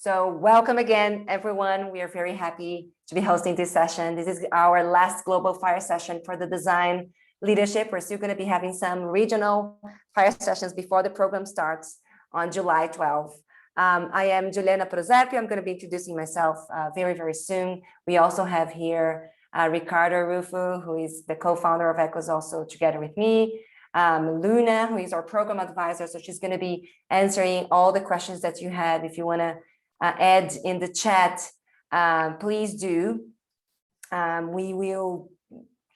So welcome again, everyone. We are very happy to be hosting this session. This is our last global fire session for the design leadership. We're still going to be having some regional fire sessions before the program starts on July 12th. I am Juliana Proserpio. I'm going to be introducing myself very, very soon. We also have here Ricardo Ruffo, who is the co-founder of ECHOS, also together with me. Luna, who is our program advisor. So she's going to be answering all the questions that you have. If you want to add in the chat, please do. We will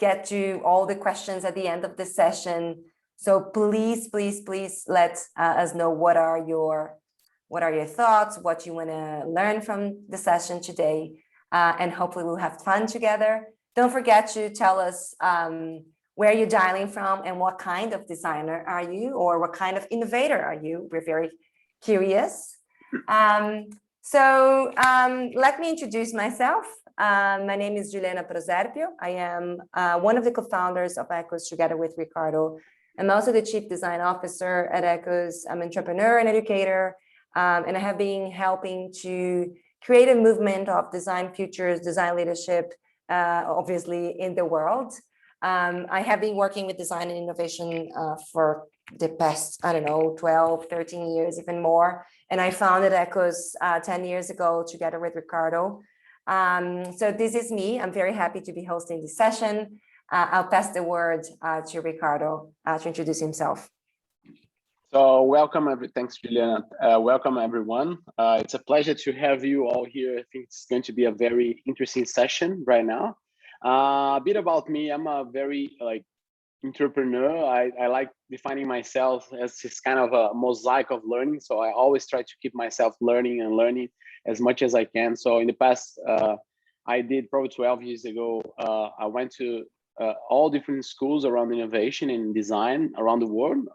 get to all the questions at the end of the session. So please, please, please let us know what are your thoughts, what you want to learn from the session today, and hopefully we'll have fun together. Don't forget to tell us where you're dialing from and what kind of designer are you, or what kind of innovator are you? We're very curious. Let me introduce myself. My name is Juliana Proserpio. I am one of the co-founders of ECHOS together with Ricardo. I'm also the Chief Design Officer at ECHOS. I'm an entrepreneur and educator, and I have been helping to create a movement of design futures, design leadership, obviously in the world. I have been working with design and innovation for the past, 12, 13 years, even more. And I founded ECHOS 10 years ago together with Ricardo. So this is me. I'm very happy to be hosting this session. I'll pass the word to Ricardo to introduce himself. So welcome, thanks, Juliana. Welcome, everyone. It's a pleasure to have you all here. I think it's going to be a very interesting session right now. A bit about me, I'm a very entrepreneur. I like defining myself as this kind of a mosaic of learning. So I always try to keep myself learning as much as I can. So in the past, I did probably 12 years ago, I went to all different schools around innovation and design around the world,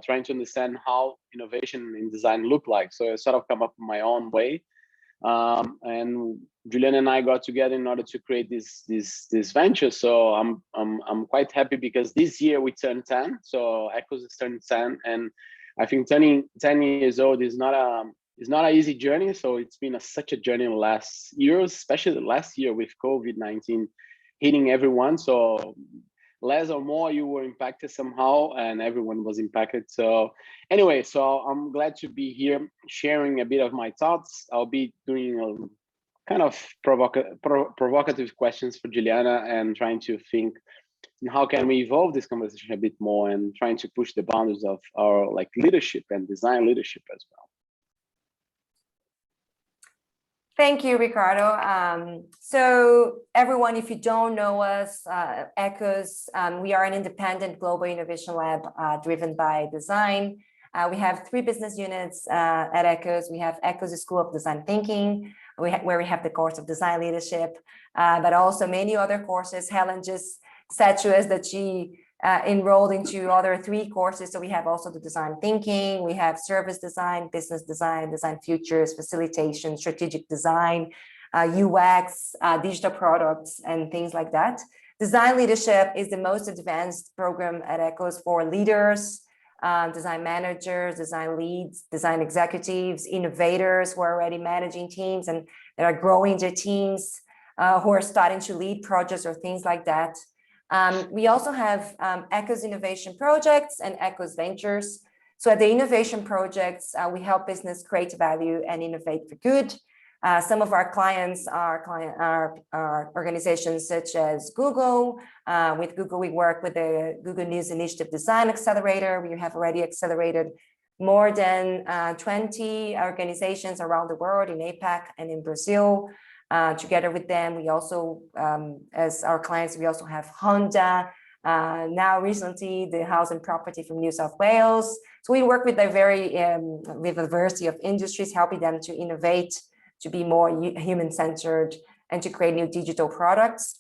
trying to understand how innovation in design look like. So I sort of come up with my own way. And Juliana and I got together in order to create this venture. So I'm quite happy because this year we turned 10. So ECHOS is turning 10, and I think turning 10 years old is not an easy journey. So it's been such a journey in the last years, especially the last year with COVID-19 hitting everyone. So less or more, you were impacted somehow, and everyone was impacted. So anyway, so I'm glad to be here sharing a bit of my thoughts. I'll be doing a kind of provocative questions for Juliana and trying to think how can we evolve this conversation a bit more and trying to push the boundaries of our leadership and design leadership as well. Thank you, Ricardo. So everyone, if you don't know us, ECHOS, we are an independent global innovation lab driven by design. We have 3 business units at ECHOS. We have ECHOS School of Design Thinking, where we have the course of design leadership, but also many other courses. Helen just said to us that she enrolled into other 3 courses. So we have also the design thinking, we have service design, business design, design futures, facilitation, strategic design, UX, digital products, and things like that. Design leadership is the most advanced program at ECHOS for leaders, design managers, design leads, design executives, innovators who are already managing teams and that are growing their teams, who are starting to lead projects or things like that. We also have ECHOS Innovation Projects and ECHOS Ventures. So at the innovation projects, we help business create value and innovate for good. Some of our clients are organizations such as Google. With Google, we work with the Google News Initiative Design Accelerator. We have already accelerated more than 20 organizations around the world in APAC and in Brazil. Together with them, we also, as our clients, we also have Honda, now recently the House and Property from New South Wales. So we work with a with a diversity of industries, helping them to innovate, to be more human-centered, and to create new digital products.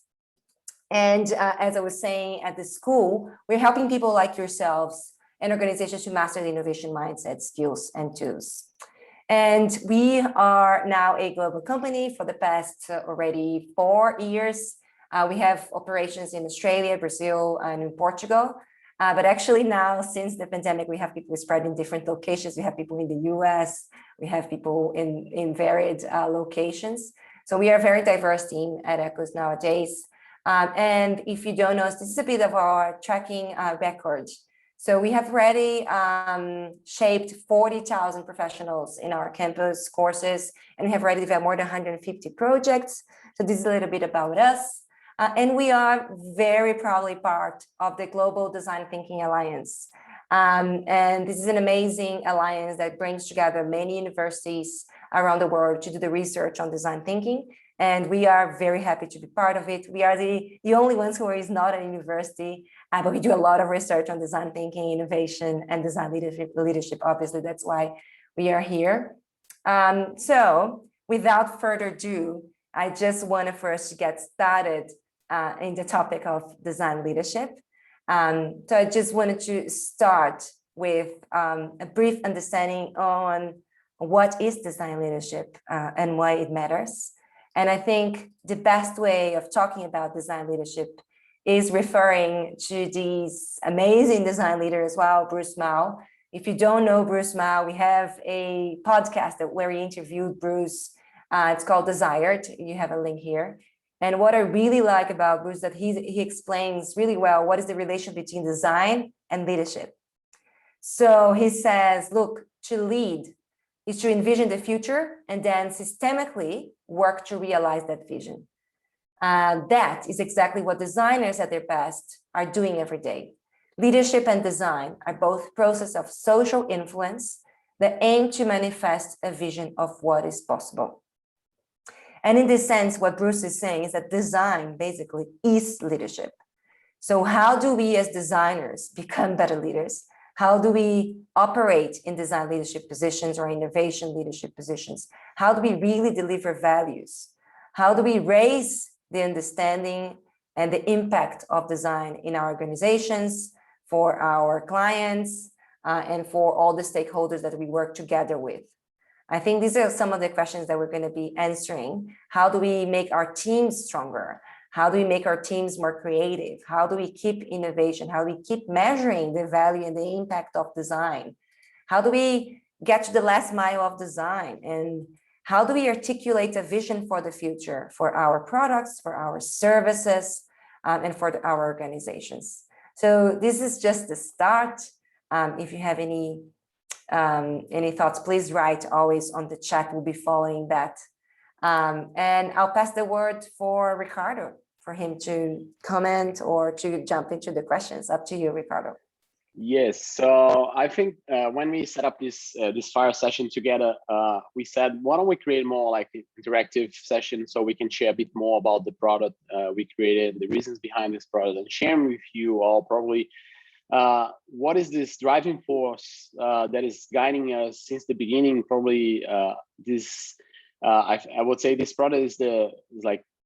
And as I was saying, at the school, we're helping people like yourselves and organizations to master the innovation mindset, skills, and tools. And we are now a global company for the past already 4 years. We have operations in Australia, Brazil, and in Portugal. But actually now, since the pandemic, we have people spread in different locations. We have people in the US, we have people in varied locations. So we are a very diverse team at Ecos nowadays. And if you don't know, this is a bit of our tracking record. So we have already shaped 40,000 professionals in our campus courses, and we have already developed more than 150 projects. So this is a little bit about us. And we are very proudly part of the Global Design Thinking Alliance. And this is an amazing alliance that brings together many universities around the world to do the research on design thinking. And we are very happy to be part of it. We are the only ones who is not a university, but we do a lot of research on design thinking, innovation, and design leadership. Obviously, that's why we are here. So without further ado, I just want to first get started in the topic of design leadership. So I just wanted to start with a brief understanding on what is design leadership and why it matters. And I think the best way of talking about design leadership is referring to these amazing design leaders as well, Bruce Mau. If you don't know Bruce Mau, we have a podcast where we interviewed Bruce. It's called Desired. You have a link here. And what I really like about Bruce is that he explains really well what is the relation between design and leadership. So he says, look, to lead is to envision the future and then systemically work to realize that vision. That is exactly what designers at their best are doing every day. Leadership and design are both processes of social influence that aim to manifest a vision of what is possible. And in this sense, what Bruce is saying is that design basically is leadership. So how do we as designers become better leaders? How do we operate in design leadership positions or innovation leadership positions? How do we really deliver values? How do we raise the understanding and the impact of design in our organizations, for our clients, and for all the stakeholders that we work together with? I think these are some of the questions that we're going to be answering. How do we make our teams stronger? How do we make our teams more creative? How do we keep innovation? How do we keep measuring the value and the impact of design? How do we get to the last mile of design? And how do we articulate a vision for the future, for our products, for our services, and for our organizations? So this is just the start. If you have any thoughts, please write always on the chat. We'll be following that. And I'll pass the word for Ricardo, for him to comment or to jump into the questions. Up to you, Ricardo. Yes, so I think when we set up this fire session together, we said, why don't we create more like an interactive session so we can share a bit more about the product we created, the reasons behind this product, and share with you all probably what is this driving force that is guiding us since the beginning. Probably I would say this product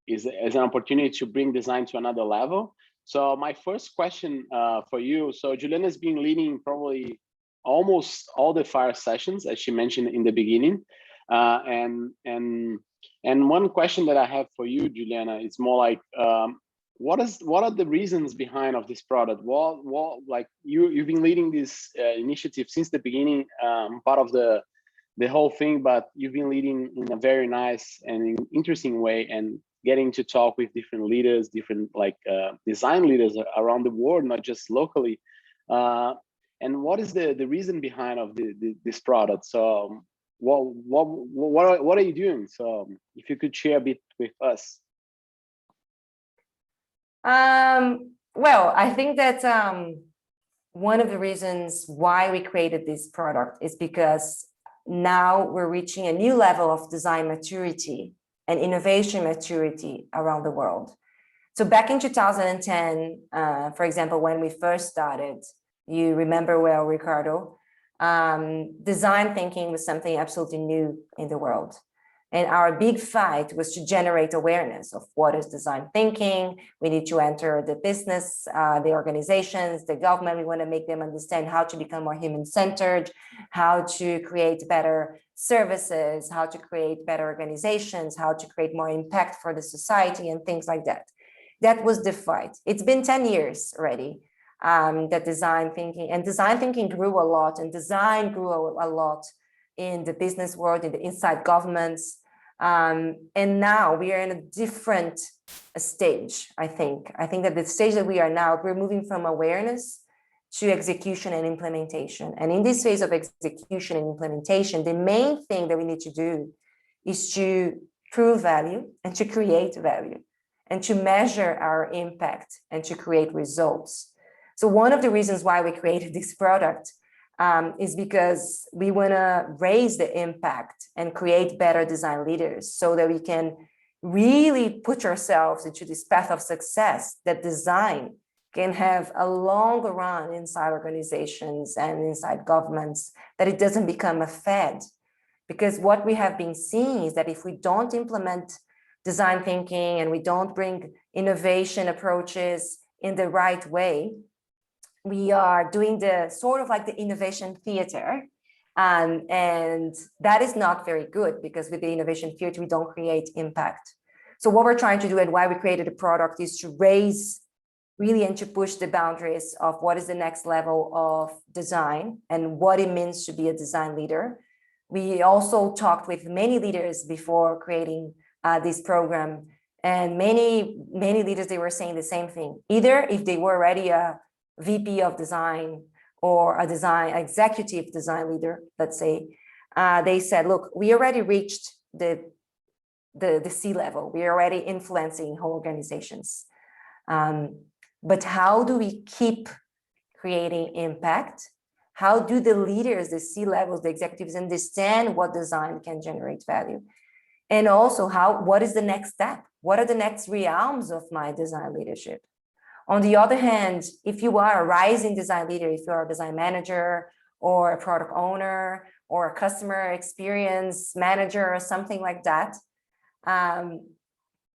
is an opportunity to bring design to another level. So my first question for you, so Juliana has been leading probably almost all the fire sessions, as she mentioned in the beginning. And one question that I have for you, Juliana, is more like, what are the reasons behind of this product? What like you've been leading this initiative since the beginning, part of the whole thing, but you've been leading in a very nice and interesting way, and getting to talk with different leaders, different design leaders around the world, not just locally. And what is the reason behind of this product? So what are you doing? So if you could share a bit with us. Well, I think that one of the reasons why we created this product is because now we're reaching a new level of design maturity and innovation maturity around the world. So back in 2010, for example, when we first started, you remember well, Ricardo, design thinking was something absolutely new in the world. And our big fight was to generate awareness of what is design thinking. We need to enter the business, the organizations, the government. We want to make them understand how to become more human-centered, how to create better services, how to create better organizations, how to create more impact for the society and things like that. That was the fight. It's been 10 years already. that design thinking grew a lot, and design grew a lot in the business world, inside governments. And now we are in a different stage, I think. I think that the stage that we are now, we're moving from awareness to execution and implementation. And in this phase of execution and implementation, the main thing that we need to do is to prove value and to create value and to measure our impact and to create results. So one of the reasons why we created this product is because we want to raise the impact and create better design leaders so that we can really put ourselves into this path of success that design can have a longer run inside organizations and inside governments, that it doesn't become a fad. Because what we have been seeing is that if we don't implement design thinking and we don't bring innovation approaches in the right way, we are doing the sort of like the innovation theater. And that is not very good, because with the innovation theater, we don't create impact. So what we're trying to do and why we created a product is to raise really and to push the boundaries of what is the next level of design and what it means to be a design leader. We also talked with many leaders before creating this program, and many leaders, they were saying the same thing. Either if they were already a VP of design or a design executive design leader, let's say, they said, look, we already reached the C level. We are already influencing whole organizations. But how do we keep creating impact? How do the leaders, the C levels, the executives understand what design can generate value? And also what is the next step? What are the next realms of my design leadership? On the other hand, if you are a rising design leader, if you're a design manager or a product owner or a customer experience manager or something like that,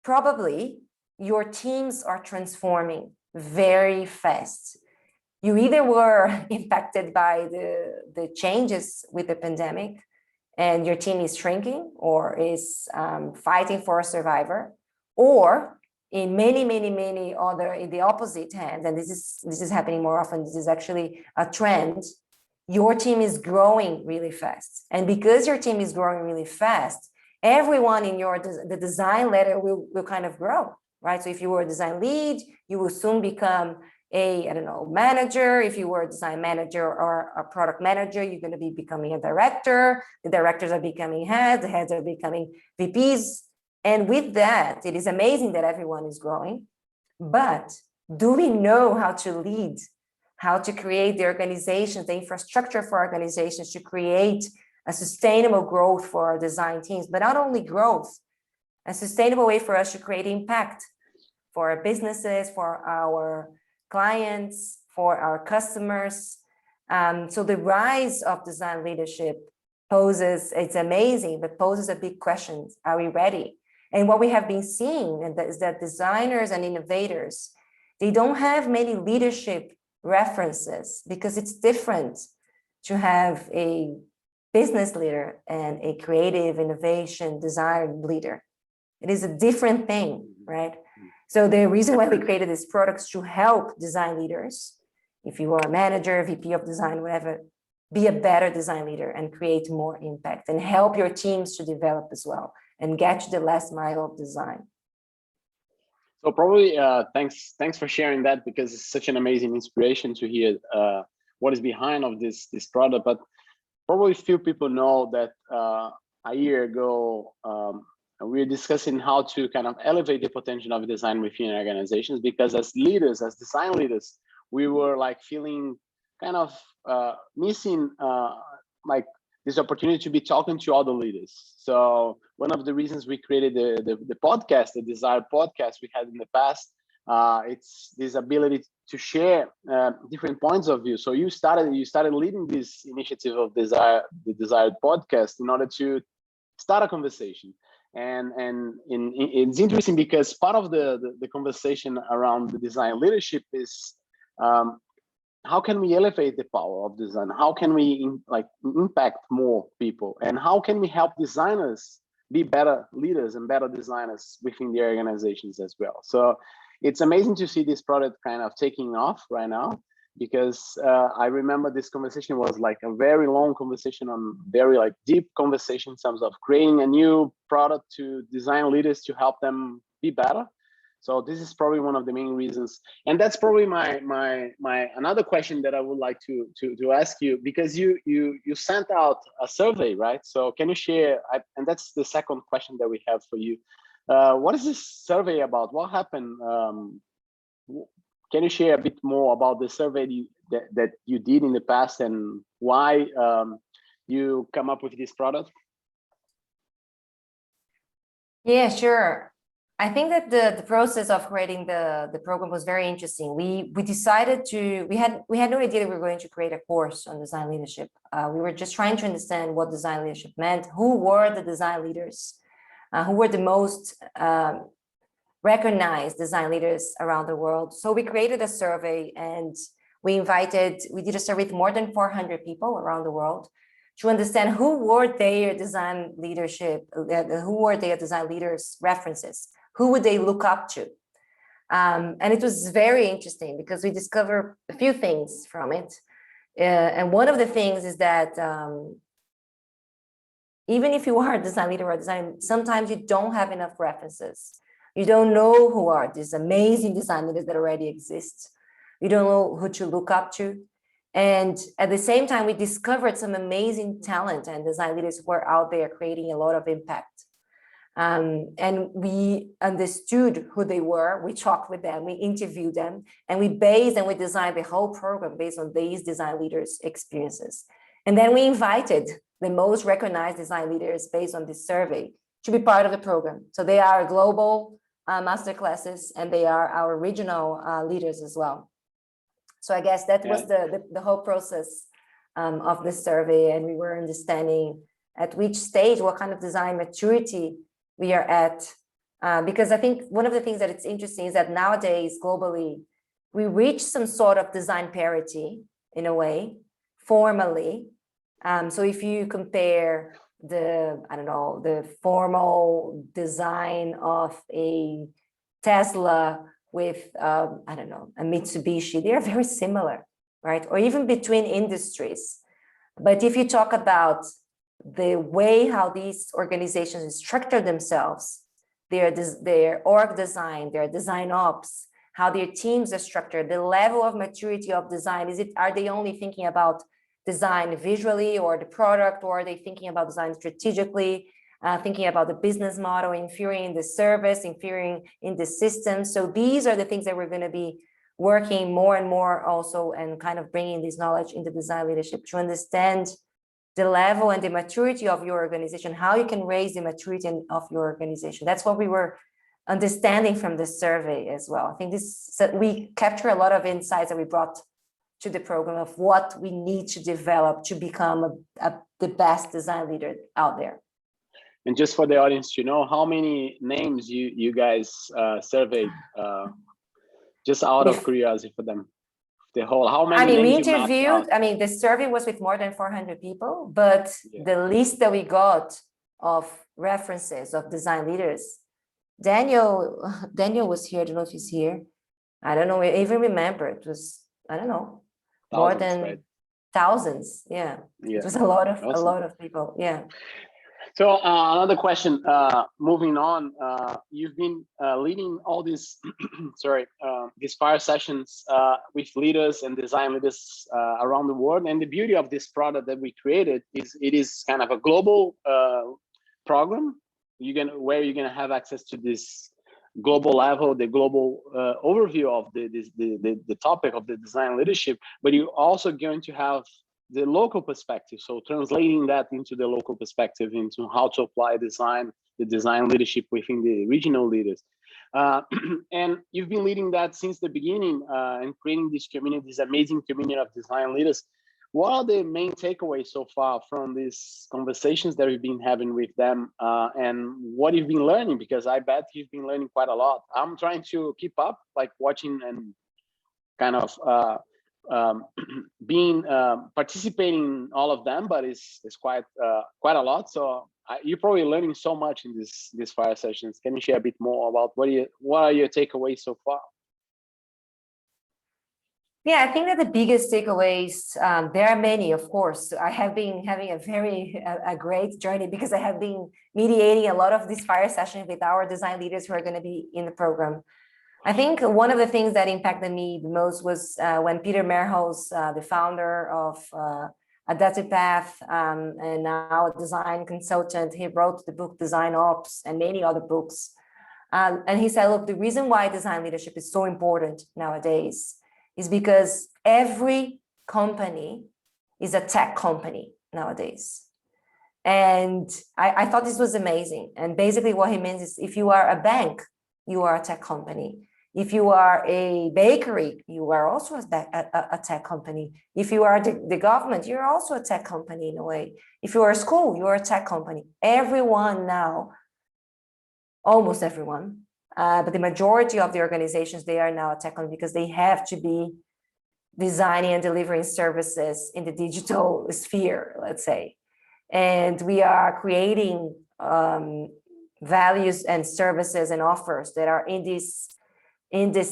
probably your teams are transforming very fast. You either were impacted by the changes with the pandemic and your team is shrinking or is fighting for a survivor, or in many other, in the opposite hand, and this is happening more often, this is actually a trend, your team is growing really fast. And because your team is growing really fast, everyone in the design ladder will kind of grow, right? So if you were a design lead, you will soon become a, I don't know, manager. If you were a design manager or a product manager, you're going to be becoming a director. The directors are becoming heads, the heads are becoming VPs. And with that, it is amazing that everyone is growing, but do we know how to lead, how to create the organizations, the infrastructure for organizations to create a sustainable growth for our design teams, but not only growth, a sustainable way for us to create impact for our businesses, for our clients, for our customers. So the rise of design leadership poses, it's amazing, but poses a big question. Are we ready? And what we have been seeing is that designers and innovators, they don't have many leadership references, because it's different to have a business leader and a creative innovation design leader. It is a different thing, right? So the reason why we created this product is to help design leaders, if you are a manager, VP of design, whatever, be a better design leader and create more impact, and help your teams to develop as well and get to the last mile of design. So probably thanks for sharing that, because it's such an amazing inspiration to hear what is behind of this product. But probably few people know that a year ago we were discussing how to kind of elevate the potential of design within organizations, because as leaders, as design leaders, we were like feeling kind of missing like this opportunity to be talking to other leaders. So one of the reasons we created the podcast, the Desire podcast we had in the past, it's this ability to share different points of view. So you started leading this initiative of the Desired podcast in order to start a conversation. And it's interesting because part of the conversation around the design leadership is how can we elevate the power of design? How can we impact more people? And how can we help designers be better leaders and better designers within the organizations as well? So it's amazing to see this product kind of taking off right now. because I remember this conversation was like a very long conversation on very like deep conversation in terms of creating a new product to design leaders to help them be better. So this is probably one of the main reasons, and that's probably my another question that I would like to ask you, because you sent out a survey, right? So can you share? And that's the second question that we have for you. What is this survey about? What happened? Can you share a bit more about the survey that you did in the past, and why you come up with this product? Yeah, sure. I think that the process of creating the program was very interesting. We decided we had no idea that we were going to create a course on design leadership. We were just trying to understand what design leadership meant, who were the design leaders, who were the most recognized design leaders around the world. So we created a survey, and we did a survey with more than 400 people around the world to understand who were their design leadership, who were their design leaders references. Who would they look up to? And it was very interesting because we discovered a few things from it. And one of the things is that even if you are a design leader or a design, sometimes you don't have enough references. You don't know who are these amazing design leaders that already exist. You don't know who to look up to. And at the same time, we discovered some amazing talent and design leaders who are out there creating a lot of impact. And we understood who they were. We talked with them, we interviewed them, and we designed the whole program based on these design leaders' experiences. And then we invited the most recognized design leaders based on this survey to be part of the program. So they are global masterclasses, and they are our regional leaders as well. So I guess that was the whole process of the survey, and we were understanding at which stage, what kind of design maturity we are at, because I think one of the things that it's interesting is that nowadays globally, we reach some sort of design parity in a way, formally. So if you compare the formal design of a Tesla with, a Mitsubishi, they are very similar, right? Or even between industries. But if you talk about the way how these organizations structure themselves, their org design, their design ops, how their teams are structured, the level of maturity of design, are they only thinking about design visually or the product, or are they thinking about design strategically, thinking about the business model, inferring in the service, inferring in the system? So these are the things that we're going to be working more and more also, and kind of bringing this knowledge into design leadership to understand the level and the maturity of your organization, how you can raise the maturity of your organization. That's what we were understanding from the survey as well. I think we capture a lot of insights that we brought to the program of what we need to develop to become the best design leader out there. And just for the audience to know, how many names you guys surveyed, just out of curiosity for them? The whole, how many we names interviewed, the survey was with more than 400 people, but the list that we got of references of design leaders, Daniel was here. I don't know if he's here. I don't know, I even remember. It was, I don't know, more than thousands. Yeah. It was a lot of people. Yeah. So another question, moving on, you've been leading all these, these fire sessions with leaders and design leaders around the world. And the beauty of this product that we created is it is kind of a global program. Where you're gonna have access to this global level, the global overview of the topic of the design leadership, but you're also going to have the local perspective. So translating that into the local perspective, into how to apply the design leadership within the regional leaders. And you've been leading that since the beginning and creating this community, this amazing community of design leaders. What are the main takeaways so far from these conversations that we've been having with them, and what you've been learning? Because I bet you've been learning quite a lot. I'm trying to keep up, like watching and kind of participating in all of them, but it's quite a lot. So you're probably learning so much in these fire sessions. Can you share a bit more about what are your takeaways so far? Yeah, I think that the biggest takeaways, there are many, of course. I have been having a great journey because I have been mediating a lot of these fire sessions with our design leaders who are going to be in the program. I think one of the things that impacted me the most was when Peter Merholz, the founder of Adaptive Path and now a design consultant, he wrote the book Design Ops and many other books. And he said, look, the reason why design leadership is so important nowadays is because every company is a tech company nowadays. And I thought this was amazing. And basically what he means is if you are a bank, you are a tech company. If you are a bakery, you are also a tech company. If you are the government, you're also a tech company in a way. If you are a school, you're a tech company. Everyone now, almost everyone, but the majority of the organizations, they are now a tech company because they have to be designing and delivering services in the digital sphere, let's say. And we are creating values and services and offers that are in this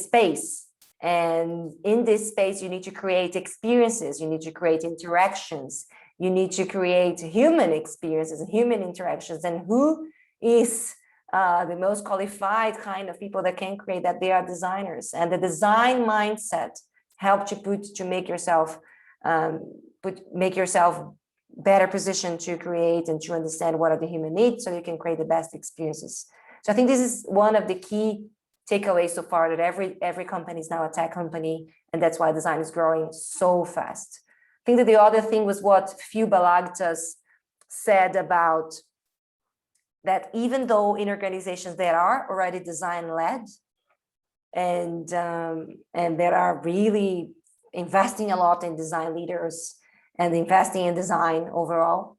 space. And in this space, you need to create experiences, you need to create interactions, you need to create human experiences and human interactions. And who is the most qualified kind of people that can create that? They are designers. And the design mindset helps you to make yourself better positioned to create and to understand what are the human needs so you can create the best experiences. So I think this is one of the key takeaways so far, that every company is now a tech company, and that's why design is growing so fast. I think that the other thing was what Phil Balagtas said about that even though in organizations that are already design-led and that are really investing a lot in design leaders and investing in design overall,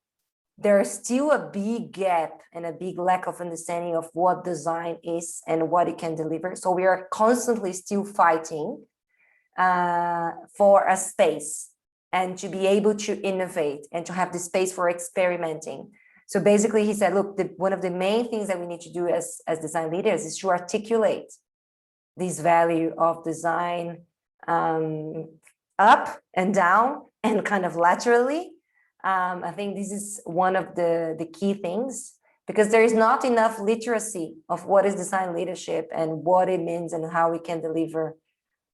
there is still a big gap and a big lack of understanding of what design is and what it can deliver. So we are constantly still fighting for a space and to be able to innovate and to have the space for experimenting. So basically he said, look, one of the main things that we need to do as design leaders is to articulate this value of design up and down and kind of laterally. I think this is one of the key things, because there is not enough literacy of what is design leadership and what it means and how we can deliver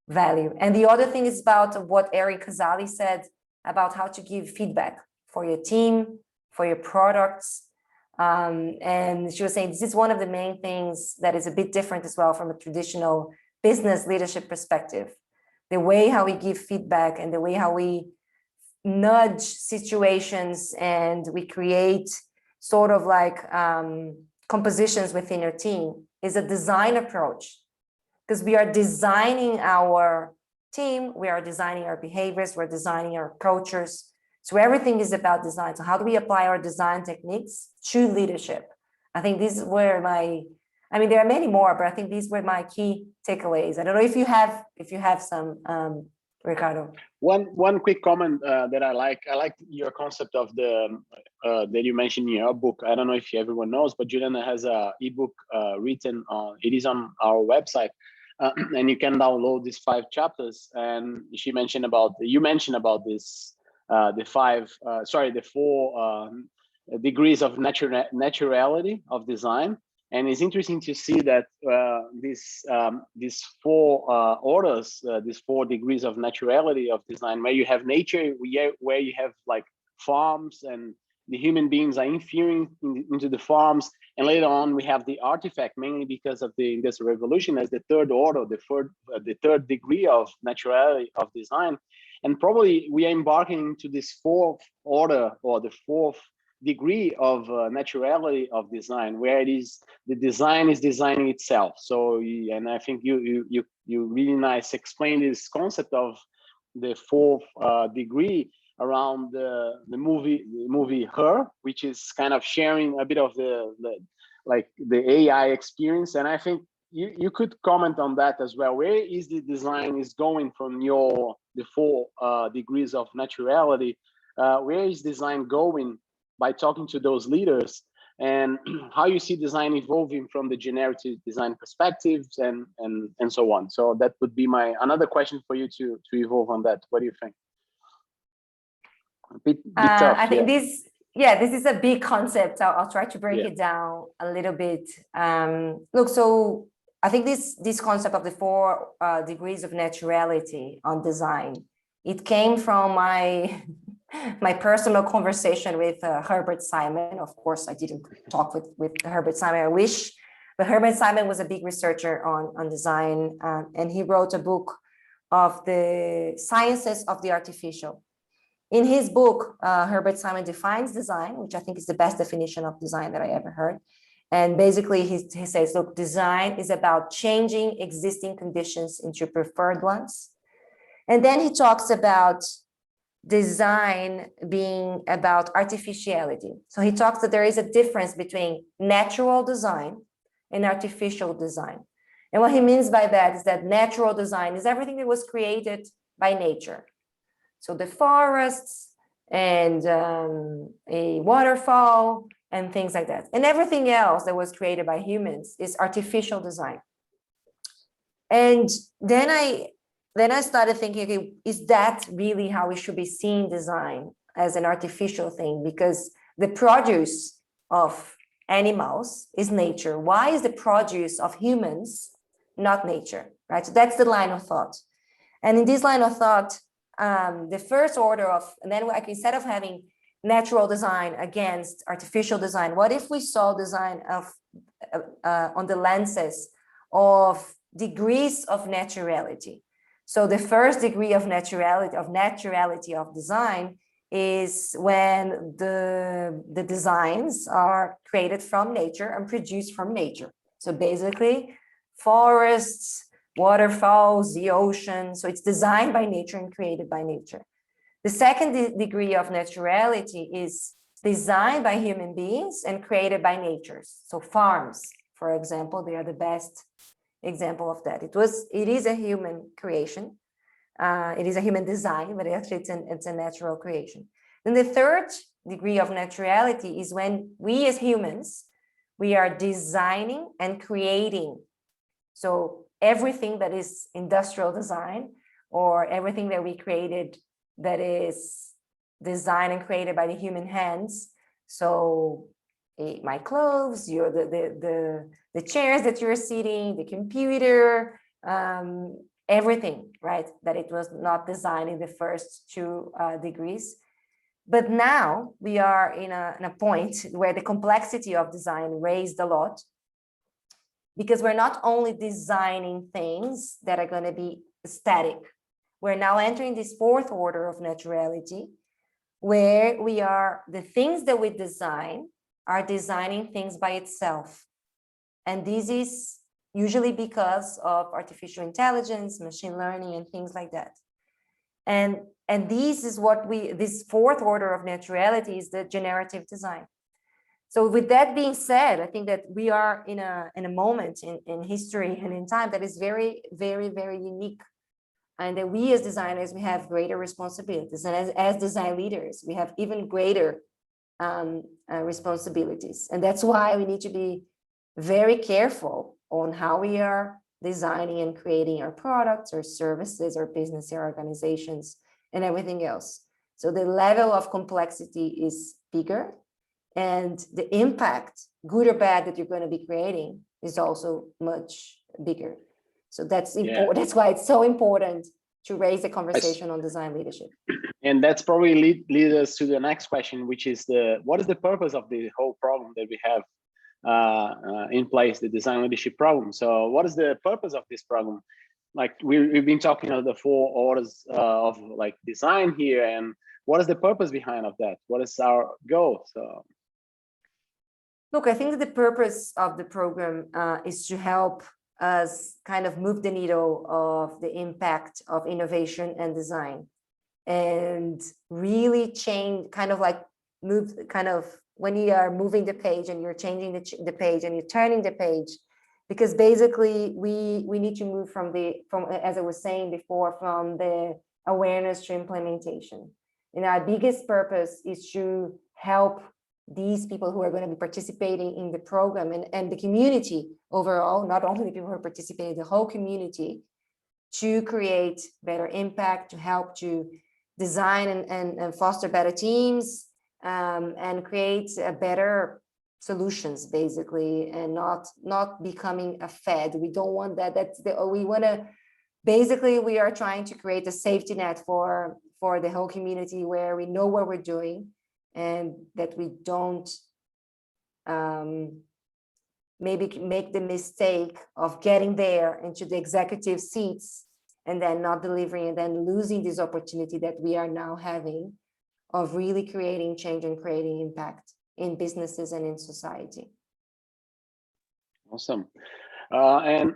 value. And the other thing is about what Erin Casali said about how to give feedback for your team, for your products. And she was saying this is one of the main things that is a bit different as well from a traditional business leadership perspective. The way how we give feedback and the way how we nudge situations and we create sort of like compositions within your team is a design approach, because we are designing our team, we are designing our behaviors, we're designing our cultures. So everything is about design. So how do we apply our design techniques to leadership? I think this is where there are many more, but I think these were my key takeaways. I don't know if you have some, Ricardo. One quick comment that I like your concept of the that you mentioned in your book. I don't know if everyone knows, but Juliana has a ebook written on. It is on our website, and you can download these 5 chapters. And you mentioned about this the 4 degrees of naturality of design. And it's interesting to see that these 4 orders, these 4 degrees of naturality of design, where you have nature, where you have like farms and the human beings are interfering into the farms. And later on, we have the artifact, mainly because of the Industrial Revolution, as the 3rd order, the 3rd degree of naturality of design. And probably we are embarking into this 4th order, or the 4th degree of naturality of design, where it is the design is designing itself. So, and I think you really nice explain this concept of the 4th degree around the movie Her, which is kind of sharing a bit of the AI experience. And I think you could comment on that as well. Where is the design is going from the 4 degrees of naturality? Where is design going by talking to those leaders? and how you see design evolving from the generative design perspectives and so on. So that would be my another question for you to evolve on that. What do you think? A bit tough, I think this is a big concept. I'll try to break it down a little bit. Look, so I think this concept of the 4 degrees of naturality on design, it came from my personal conversation with Herbert Simon. Of course, I didn't talk with Herbert Simon. I wish, but Herbert Simon was a big researcher on design, and he wrote a book of the sciences of the artificial. In his book, Herbert Simon defines design, which I think is the best definition of design that I ever heard. And basically, he says, look, design is about changing existing conditions into preferred ones. And then he talks about design being about artificiality. So he talks that there is a difference between natural design and artificial design. And what he means by that is that natural design is everything that was created by nature. So the forests and a waterfall and things like that. And everything else that was created by humans is artificial design. And then I started thinking, okay, is that really how we should be seeing design, as an artificial thing? Because the produce of animals is nature. Why is the produce of humans not nature, right? So that's the line of thought. And in this line of thought, the first order of, and then like, instead of having natural design against artificial design, what if we saw design of on the lenses of degrees of naturality? So the first degree of naturality of design is when the designs are created from nature and produced from nature. So basically, forests, waterfalls, the ocean. So it's designed by nature and created by nature. The second degree of naturality is designed by human beings and created by nature. So farms, for example, they are the best example of that. It is a human creation. It is a human design, but actually it's a natural creation. Then the third degree of naturality is when we as humans, we are designing and creating. So everything that is industrial design, or everything that we created that is designed and created by the human hands. So my clothes, the chairs that you're sitting, the computer, everything, right? That it was not designed in the first 2 degrees. But now we are in a point where the complexity of design raised a lot, because we're not only designing things that are going to be static. We're now entering this 4th order of naturality, where the things that we design are designing things by itself. And this is usually because of artificial intelligence, machine learning, and things like that. And this is this 4th order of naturality is the generative design. So with that being said, I think that we are in a moment in history and in time that is very, very, very unique. And that we as designers, we have greater responsibilities. And as design leaders, we have even greater responsibilities. And that's why we need to be very careful on how we are designing and creating our products or services or business or organizations and everything else. So the level of complexity is bigger, and the impact, good or bad, that you're going to be creating is also much bigger. So that's important. That's why it's so important to raise the conversation on design leadership. And that's probably lead us to the next question, which is what is the purpose of the whole program that we have in place, the design leadership program? So what is the purpose of this program? Like we've been talking of the 4 orders of like design here, and what is the purpose behind of that? What is our goal? So look, I think that the purpose of the program is to help us kind of move the needle of the impact of innovation and design, and really change, kind of like move, kind of when you are moving the page and you're changing the page and you're turning the page, because basically we need to move from as I was saying before, from the awareness to implementation. And our biggest purpose is to help these people who are going to be participating in the program and the community overall, not only the people who are participating, the whole community, to create better impact, to help to design and foster better teams, and create better solutions, basically, and not becoming a fad. We don't want that. We want to, basically, we are trying to create a safety net for the whole community, where we know what we're doing, and that we don't maybe make the mistake of getting there into the executive seats and then not delivering, and then losing this opportunity that we are now having of really creating change and creating impact in businesses and in society. Awesome. And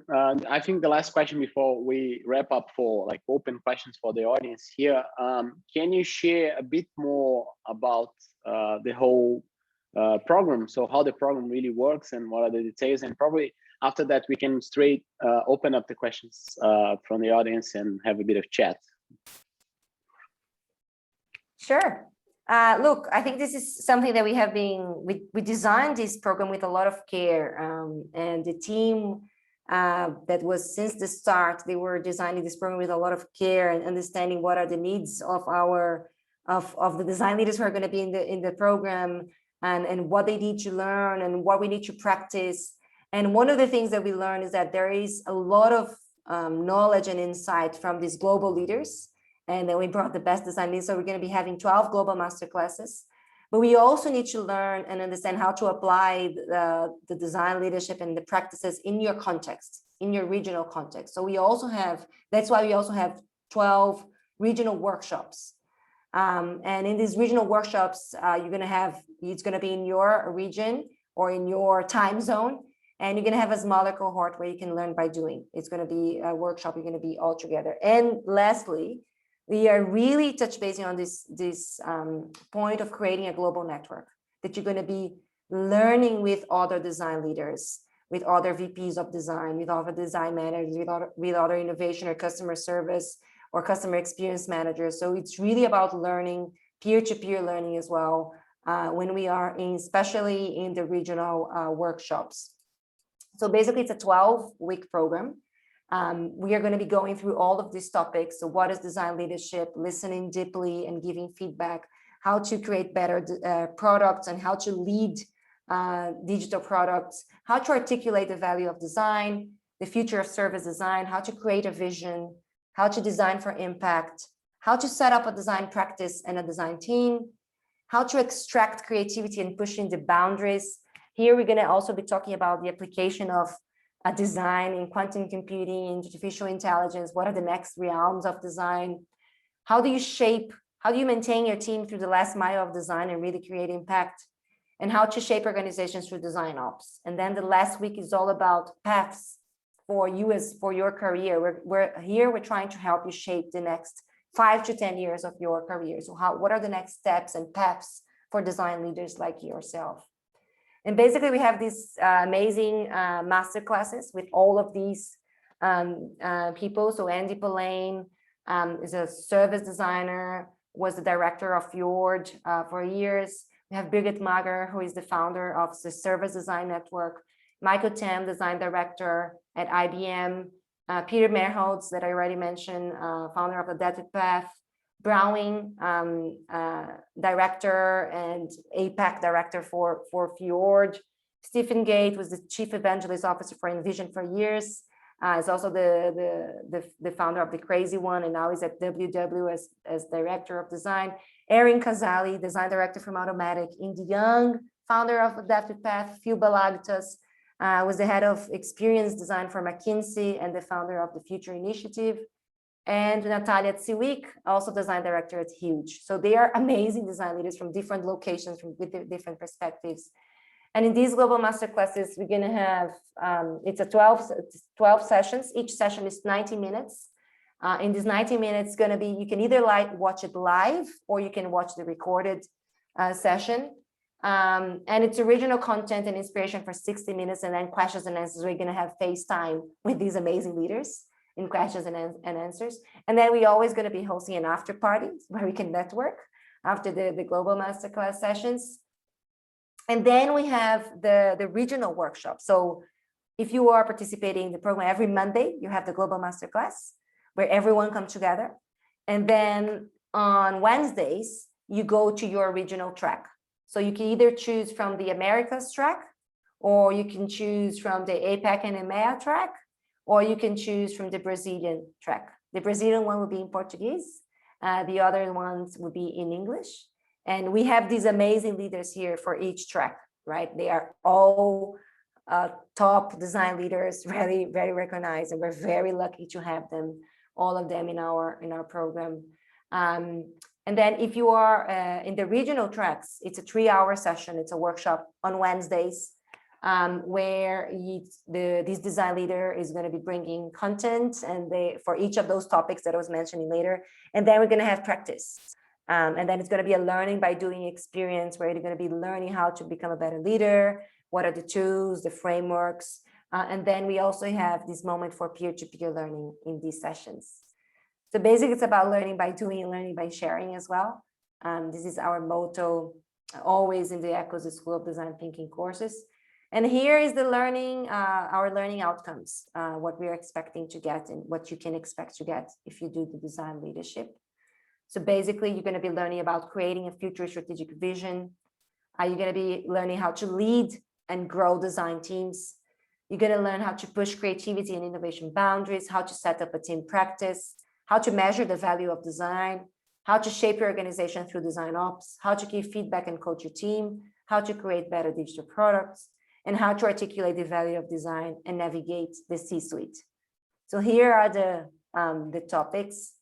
I think the last question before we wrap up for like open questions for the audience here, can you share a bit more about the whole program? So how the program really works and what are the details? And probably after that, we can straight open up the questions from the audience and have a bit of chat. Sure. Look, I think this is something that we have been, we designed this program with a lot of care, and the team that was since the start, they were designing this program with a lot of care and understanding what are the needs of the design leaders who are going to be in the program, and what they need to learn and what we need to practice. And one of the things that we learned is that there is a lot of knowledge and insight from these global leaders. And then we brought the best design leaders. So we're going to be having 12 global masterclasses. But we also need to learn and understand how to apply the design leadership and the practices in your context, in your regional context. So we also have, that's why we also have 12 regional workshops. And in these regional workshops, you're going to have, it's going to be in your region or in your time zone. And you're going to have a smaller cohort where you can learn by doing. It's going to be a workshop, you're going to be all together. And lastly, we are really touch basing on this point of creating a global network, that you're going to be learning with other design leaders, with other VPs of design, with other design managers, with other innovation or customer service or customer experience managers. So it's really about learning, peer-to-peer learning as well, when we are in, especially in the regional workshops. So basically it's a 12-week program. We are going to be going through all of these topics. So what is design leadership, listening deeply and giving feedback, how to create better products and how to lead digital products, how to articulate the value of design, the future of service design, how to create a vision, how to design for impact, how to set up a design practice and a design team, how to extract creativity and pushing the boundaries. Here we're going to also be talking about the application of a design in quantum computing, artificial intelligence. What are the next realms of design? How do you maintain your team through the last mile of design and really create impact? And how to shape organizations through design ops. And then the last week is all about paths for you for your career. We're trying to help you shape the next 5 to 10 years of your career. So what are the next steps and paths for design leaders like yourself? And basically, we have these amazing master classes with all of these people. So Andy Polaine is a service designer, was the director of Fjord for years. We have Birgit Mager, who is the founder of the Service Design Network. Michael Tam, design director at IBM. Peter Merholtz, that I already mentioned, founder of Adaptive Path. Browning, director and APAC director for Fjord. Stephen Gate was the chief evangelist officer for Envision for years. Is also the founder of The Crazy One, and now he's at WW as director of design. Erin Casali, design director from Automatic. Indy Young, founder of Adaptive Path. Phil Balagtas was the head of experience design for McKinsey and the founder of the Future Initiative. And Natalia Tsiwik, also design director at Huge. So they are amazing design leaders from different locations, with different perspectives. And in these global masterclasses, we're going to have, it's 12 sessions. Each session is 90 minutes. In these 90 minutes, going to be, you can either watch it live or you can watch the recorded session. And it's original content and inspiration for 60 minutes, and then questions and answers. We're going to have FaceTime with these amazing leaders in questions and answers. And then we're always going to be hosting an after party where we can network after the global masterclass sessions. And then we have the regional workshop. So if you are participating in the program every Monday, you have the Global Masterclass where everyone comes together. And then on Wednesdays, you go to your regional track. So you can either choose from the Americas track, or you can choose from the APAC and EMEA track, or you can choose from the Brazilian track. The Brazilian one will be in Portuguese. The other ones will be in English. And we have these amazing leaders here for each track, right? They are all top design leaders, very, very recognized, and we're very lucky to have them, all of them in our program. And then if you are in the regional tracks, it's a 3-hour session. It's a workshop on Wednesdays where this design leader is going to be bringing content and for each of those topics that I was mentioning later. And then we're going to have practice. And then it's going to be a learning by doing experience where you're going to be learning how to become a better leader. What are the tools, the frameworks? And then we also have this moment for peer-to-peer learning in these sessions. So basically, it's about learning by doing and learning by sharing as well. This is our motto, always in the Ecos School of Design Thinking courses. And here is the learning, our learning outcomes, what we are expecting to get and what you can expect to get if you do the design leadership. So basically, you're going to be learning about creating a future strategic vision. You're going to be learning how to lead and grow design teams. You're going to learn how to push creativity and innovation boundaries, how to set up a team practice, how to measure the value of design, how to shape your organization through design ops, how to give feedback and coach your team, how to create better digital products, and how to articulate the value of design and navigate the C-suite. So here are the topics.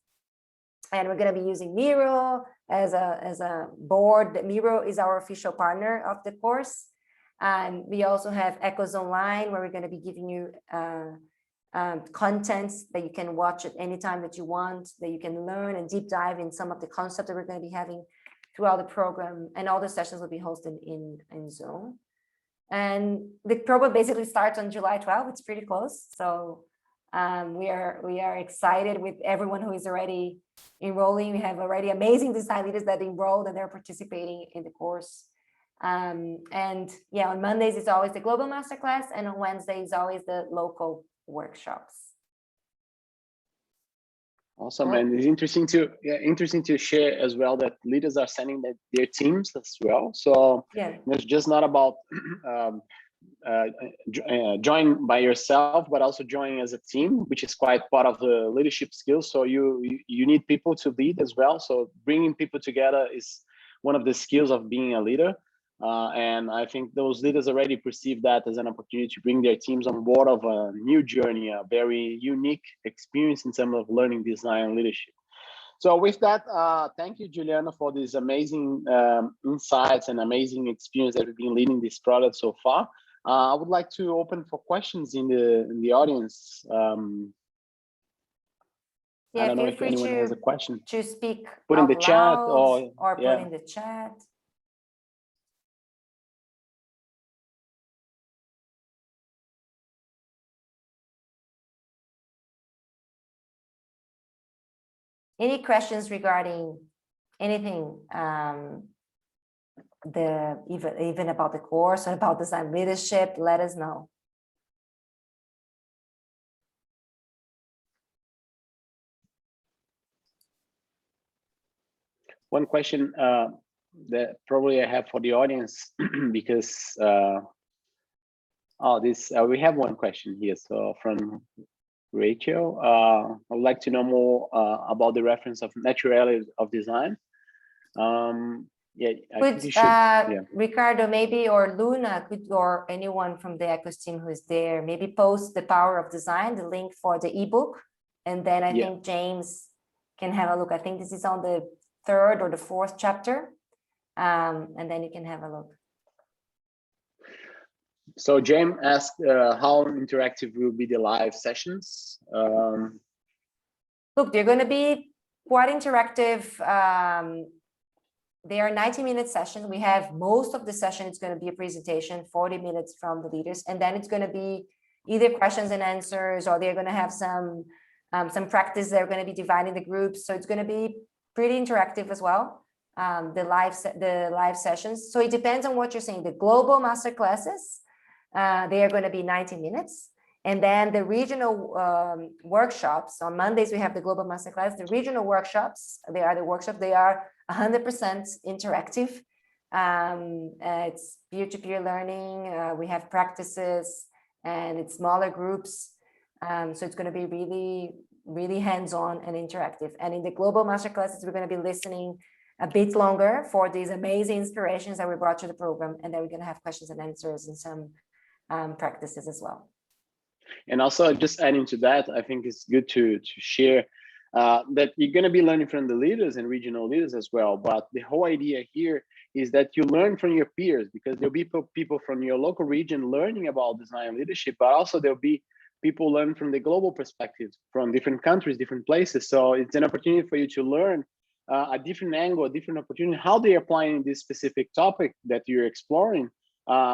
And we're going to be using Miro as a board. Miro is our official partner of the course. And we also have Ecos Online, where we're going to be giving you contents that you can watch at any time that you want, that you can learn and deep dive in some of the concepts that we're going to be having throughout the program. And all the sessions will be hosted in Zoom. And the program basically starts on July 12th. It's pretty close. So we are excited with everyone who is already enrolling. We have already amazing design leaders that enrolled and they're participating in the course. And yeah, on Mondays it's always the global masterclass, and on Wednesdays always the local workshops. Awesome, and it's interesting to share as well that leaders are sending their teams as well. So yeah, it's just not about join by yourself, but also joining as a team, which is quite part of the leadership skills. So you need people to lead as well. So bringing people together is one of the skills of being a leader. And I think those leaders already perceive that as an opportunity to bring their teams on board of a new journey, a very unique experience in terms of learning, design, and leadership. So with that, thank you, Juliana, for these amazing insights and amazing experience that we've been leading this product so far. I would like to open for questions in the audience. yeah, I don't know if anyone has a question. To speak put in the chat or put in the chat. Any questions regarding anything, even about the course or about design leadership? Let us know. One question that probably I have for the audience because we have one question here. So from Rachel, I would like to know more about the reference of naturality of design. Yeah, I think you should, Ricardo, maybe, or Luna, or anyone from the Ecos team who is there, maybe post the power of design, the link for the ebook, and then I think James can have a look. I think this is on the 3rd or the 4th chapter, and then you can have a look. So James asked how interactive will be the live sessions? Look, they're going to be quite interactive. They are 90-minute sessions. We have most of the session, it's going to be a presentation, 40 minutes from the leaders, and then it's going to be either questions and answers, or they're going to have some practice. They're going to be dividing the groups, so it's going to be pretty interactive as well. the live sessions. So it depends on what you're saying. The global master classes, they are going to be 90 minutes. And then the regional workshops, on Mondays, we have the global masterclass. The regional workshops, they are 100% interactive. It's peer-to-peer learning. We have practices and it's smaller groups. So it's going to be really, really hands-on and interactive. And in the global masterclasses, we're going to be listening a bit longer for these amazing inspirations that we brought to the program. And then we're going to have questions and answers and some practices as well. And also, just adding to that, I think it's good to share that you're going to be learning from the leaders and regional leaders as well. But the whole idea here is that you learn from your peers, because there'll be people from your local region learning about design leadership, but also there'll be people learn from the global perspectives from different countries, different places. So it's an opportunity for you to learn a different angle, a different opportunity, how they're applying this specific topic that you're exploring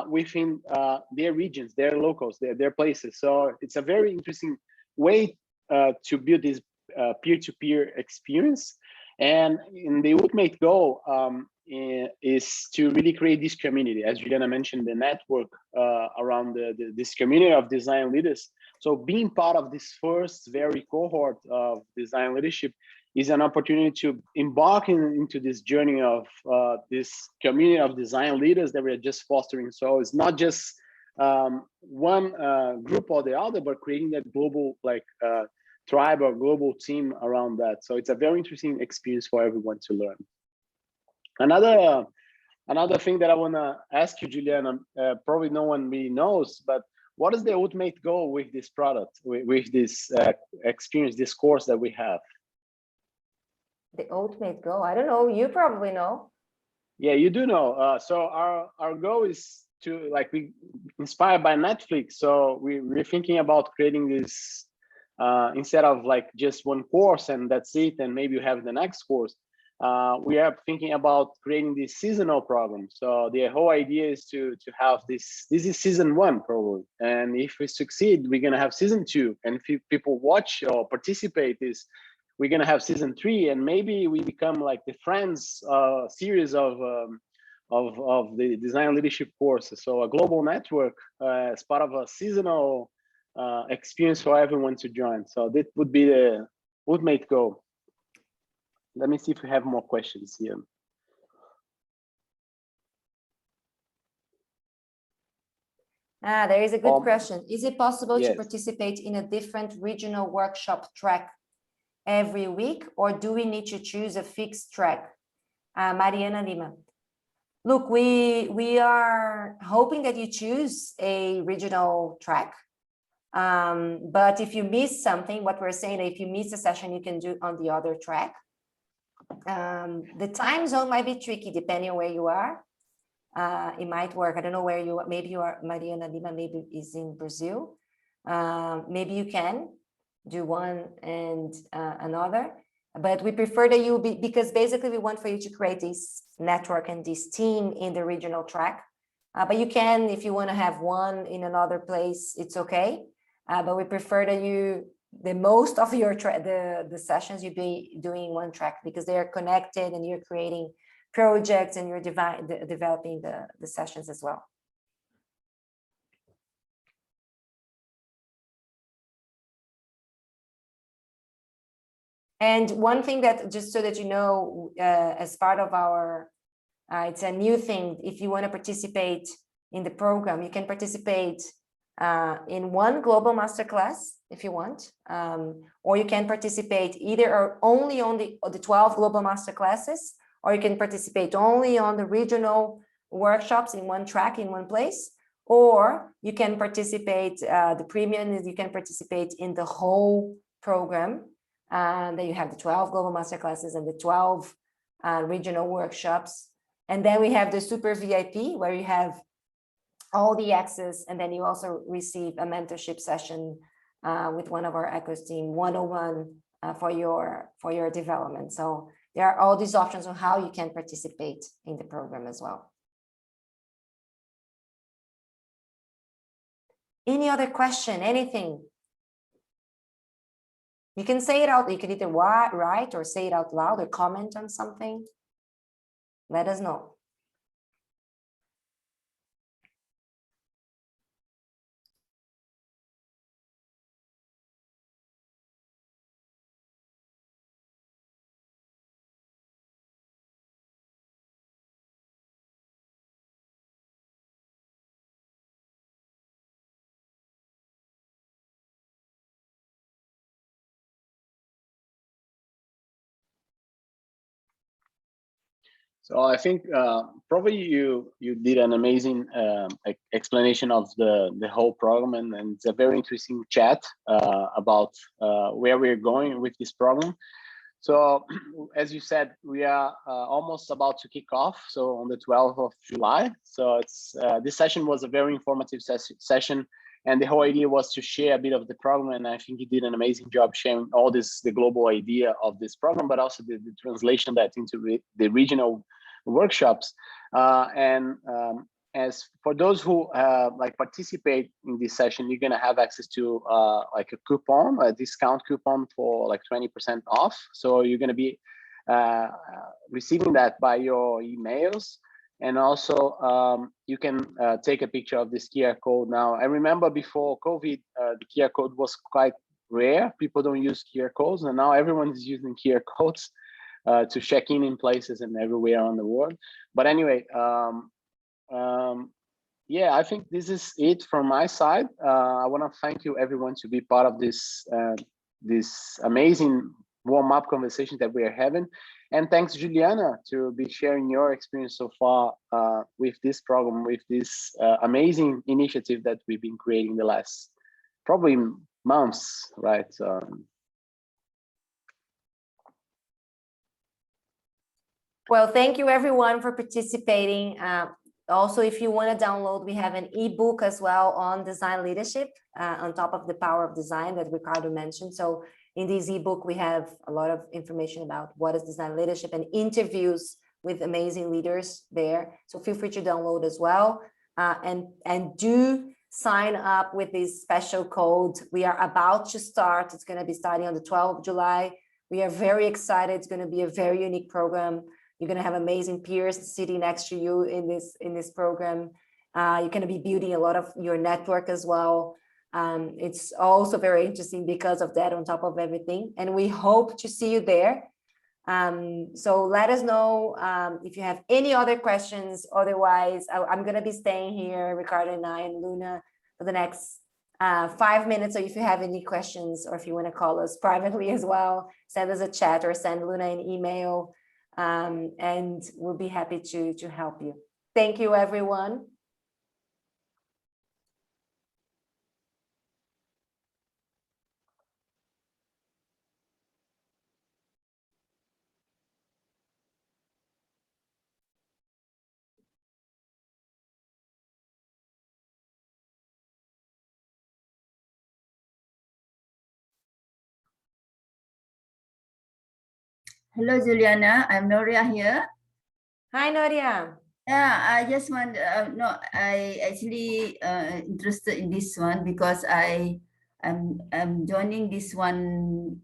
within their regions, their locals, their places. So it's a very interesting way to build this peer-to-peer experience. And in the ultimate goal is to really create this community, as Juliana mentioned, the network around this community of design leaders. So being part of this first very cohort of design leadership is an opportunity to embark into this journey of this community of design leaders that we're just fostering. So it's not just one group or the other, but creating that global tribe or global team around that. So it's a very interesting experience for everyone to learn. Another thing that I want to ask you, Juliana, probably no one really knows, but what is the ultimate goal with this product, with this experience, this course that we have? The ultimate goal? I don't know. You probably know. Yeah, you do know. So our goal is to, like, we inspired by Netflix. So we're thinking about creating this instead of like just one course and that's it, and maybe you have the next course. We are thinking about creating this seasonal program. So the whole idea is to have this. This is season 1 probably, and if we succeed, we're gonna have season 2. And if people watch or participate, we're gonna have season 3, and maybe we become like the Friends series of the design leadership courses. So a global network as part of a seasonal experience for everyone to join. So that would be the ultimate goal. Let me see if we have more questions here. There is a good question. Is it possible yes. to participate in a different regional workshop track every week, or do we need to choose a fixed track? Mariana Lima. Look, we are hoping that you choose a regional track. But if you miss something, what we're saying, if you miss a session, you can do on the other track. The time zone might be tricky depending on where you are. It might work. I don't know where you are. Maybe you are, Mariana Lima, maybe is in Brazil. Maybe you can do one and another, but we prefer that you be, because basically we want for you to create this network and this team in the regional track. But you can, if you want to have one in another place, it's okay. But we prefer that the most of your the sessions you be doing one track, because they are connected and you're creating projects and you're developing the sessions as well. And one thing that, just so that you know, as part of our, it's a new thing, if you want to participate in the program, you can participate in one global masterclass if you want, or you can participate either or only on the 12 global masterclasses, or you can participate only on the regional workshops in one track, in one place, or you can participate, the premium is you can participate in the whole program. Then you have the 12 global masterclasses and the 12 regional workshops. And then we have the super VIP, where you have all the access, and then you also receive a mentorship session with one of our ECHOS team, 101 for your development. So there are all these options on how you can participate in the program as well. Any other question, anything? You can say it out, you can either write or say it out loud or comment on something. let us know. So I think probably you did an amazing explanation of the whole program, and it's a very interesting chat about where we're going with this program. So as you said, we are almost about to kick off. So on the 12th of July. So it's this session was a very informative session, and the whole idea was to share a bit of the program. And I think you did an amazing job sharing all the global idea of this program, but also the translation that into the regional workshops. As for those who like participate in this session, you're gonna have access to like a coupon, a discount coupon for like 20% off. So you're gonna be receiving that by your emails. And also you can take a picture of this QR code now. I remember before COVID, the QR code was quite rare. People don't use QR codes, and now everyone is using QR codes to check in places and everywhere on the world. But anyway, yeah, I think this is it from my side. I want to thank you everyone to be part of this this amazing warm-up conversation that we are having. And thanks, Juliana, to be sharing your experience so far with this program, with this amazing initiative that we've been creating the last probably months, right? Well, thank you everyone for participating. Also, if you want to download, we have an ebook as well on design leadership on top of the power of design that Ricardo mentioned. So in this ebook, we have a lot of information about what is design leadership and interviews with amazing leaders there. So feel free to download as well. And do sign up with this special code. We are about to start. It's going to be starting on the 12th of July. We are very excited. It's going to be a very unique program. You're going to have amazing peers sitting next to you in this program. You're going to be building a lot of your network as well. It's also very interesting because of that on top of everything. And we hope to see you there. So let us know if you have any other questions. Otherwise, I'm going to be staying here, Ricardo and I and Luna, for the next 5 minutes. So if you have any questions, or if you want to call us privately as well, send us a chat or send Luna an email. And we'll be happy to help you. Thank you, everyone. Hello, Juliana. I'm Noria here. Hi, Noria. Yeah, I just want, no, I actually interested in this one because I'm joining this one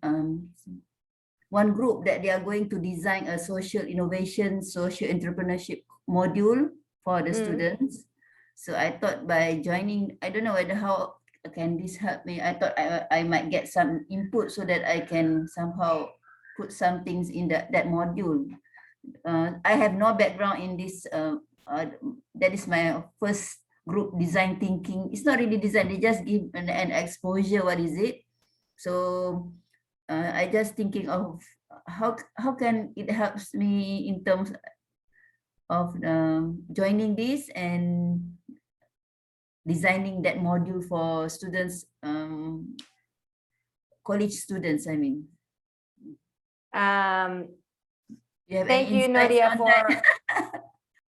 group that they are going to design a social innovation, social entrepreneurship module for the students. So I thought by joining, I don't know whether how can this help me. I thought I might get some input so that I can somehow put some things in that module. I have no background in this. That is my first group design thinking. It's not really design. They just give an exposure. What is it? So I just thinking of how can it helps me in terms of joining this and designing that module for students, college students. I mean. Thank you, Noria,